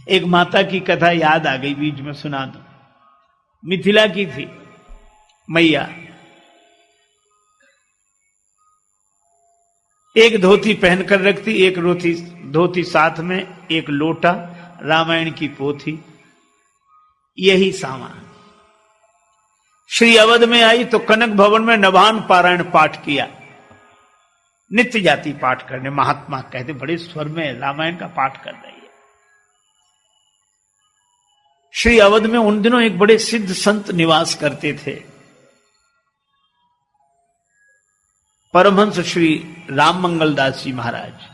एक माता की कथा याद आ गई, बीच में सुना दो। मिथिला की थी मैया, एक धोती पहनकर रखती, एक धोती साथ में, एक लोटा, रामायण की पोथी, यही सामान। श्री अवध में आई तो कनक भवन में नवान पारायण पाठ किया, नित्य जाती पाठ करने। महात्मा कहते बड़े स्वर में रामायण का पाठ कर रही है। श्री अवध में उन दिनों एक बड़े सिद्ध संत निवास करते थे, परमहंस श्री राम मंगल दास जी महाराज।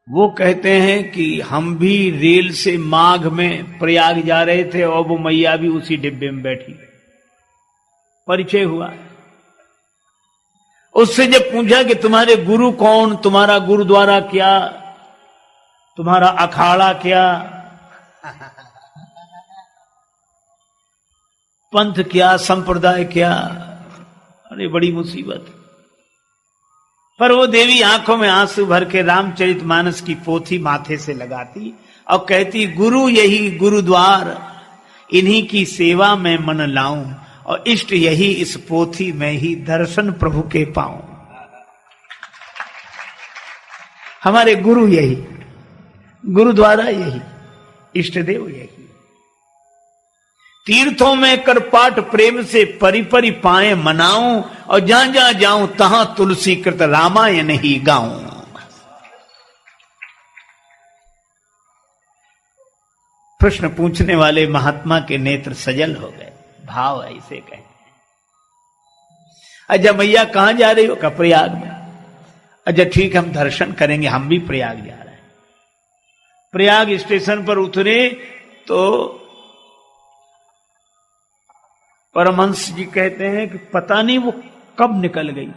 वो कहते हैं कि हम भी रेल से माघ में प्रयाग जा रहे थे और वो मैया भी उसी डिब्बे में बैठी। परिचय हुआ, उससे जब पूछा कि तुम्हारे गुरु कौन, तुम्हारा गुरुद्वारा क्या, तुम्हारा अखाड़ा क्या, पंथ क्या, संप्रदाय क्या, अरे बड़ी मुसीबत। पर वो देवी आंखों में आंसू भर के रामचरितमानस की पोथी माथे से लगाती और कहती, गुरु यही गुरुद्वार, इन्हीं की सेवा में मन लाऊं, और इष्ट यही इस पोथी में ही दर्शन प्रभु के पाऊं। हमारे गुरु यही, गुरुद्वारा यही, इष्ट देव यही। तीर्थों में कर पाठ प्रेम से परिपरि पाए मनाऊं, और जहां जहां जाऊं तहां तुलसी कृत रामायण ही गाऊं। प्रश्न पूछने वाले महात्मा के नेत्र सजल हो गए। भाव ऐसे कहते हैं। अच्छा मैया कहां जा रही हो? का प्रयाग में। अच्छा ठीक, हम दर्शन करेंगे, हम भी प्रयाग जा रहे हैं। प्रयाग स्टेशन पर उतरे तो परमहंस जी कहते हैं कि पता नहीं वो कब निकल गई।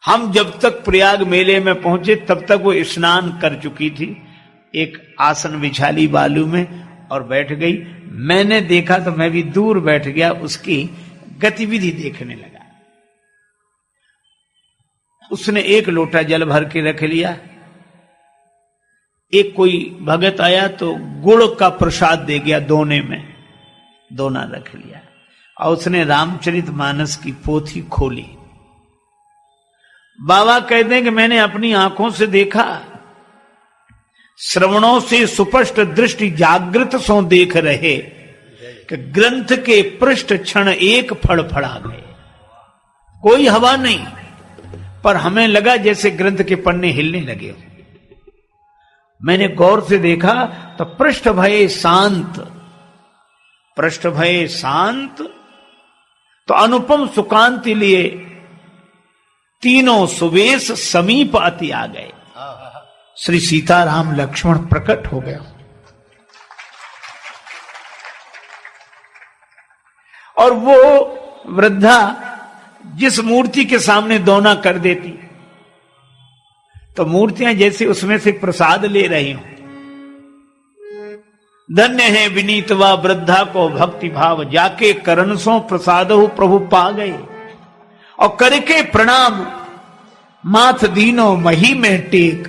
हम जब तक प्रयाग मेले में पहुंचे तब तक वो स्नान कर चुकी थी, एक आसन बिछा ली बालू में और बैठ गई। मैंने देखा तो मैं भी दूर बैठ गया, उसकी गतिविधि देखने लगा। उसने एक लोटा जल भर के रख लिया, एक कोई भगत आया तो गुड़ का प्रसाद दे गया दोने में, दोना रख लिया, और उसने रामचरितमानस की पोथी खोली। बाबा कहते हैं कि मैंने अपनी आंखों से देखा, श्रवणों से सुस्पष्ट दृष्टि जागृत सो देख रहे कि ग्रंथ के पृष्ठ क्षण एक फड़फड़ा गए। कोई हवा नहीं, पर हमें लगा जैसे ग्रंथ के पन्ने हिलने लगे। मैंने गौर से देखा तो पृष्ठ भये शांत, पृष्ठ भये शांत, तो अनुपम सुकांति लिए तीनों सुवेश समीप अति आ गए। श्री सीताराम लक्ष्मण प्रकट हो गया। और वो वृद्धा जिस मूर्ति के सामने दोना कर देती, तो मूर्तियां जैसे उसमें से प्रसाद ले रही हों। धन्य है विनीतवा वृद्धा को भक्ति भाव, जाके करण सो प्रसाद हो प्रभु पा गए। और करके प्रणाम माथ दीनो मही में टेक,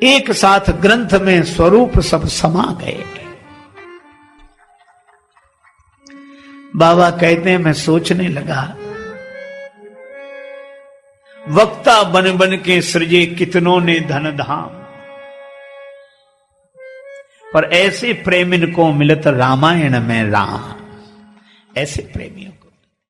एक साथ ग्रंथ में स्वरूप सब समा गए। बाबा कहते हैं मैं सोचने लगा, वक्ता बन बन के सृजे कितनों ने धन धाम, पर ऐसे प्रेमिन को मिलत रामायण में राम। ऐसे प्रेमियों